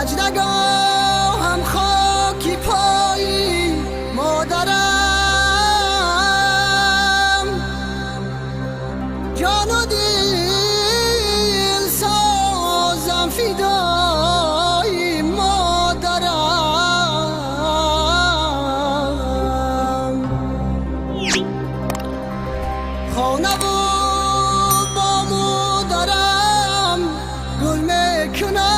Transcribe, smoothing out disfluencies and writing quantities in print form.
سجدگاهم خاکی پایی مادرم، جان و دل سازم فدای مادرم. خانه و با مادرم گل میکنم،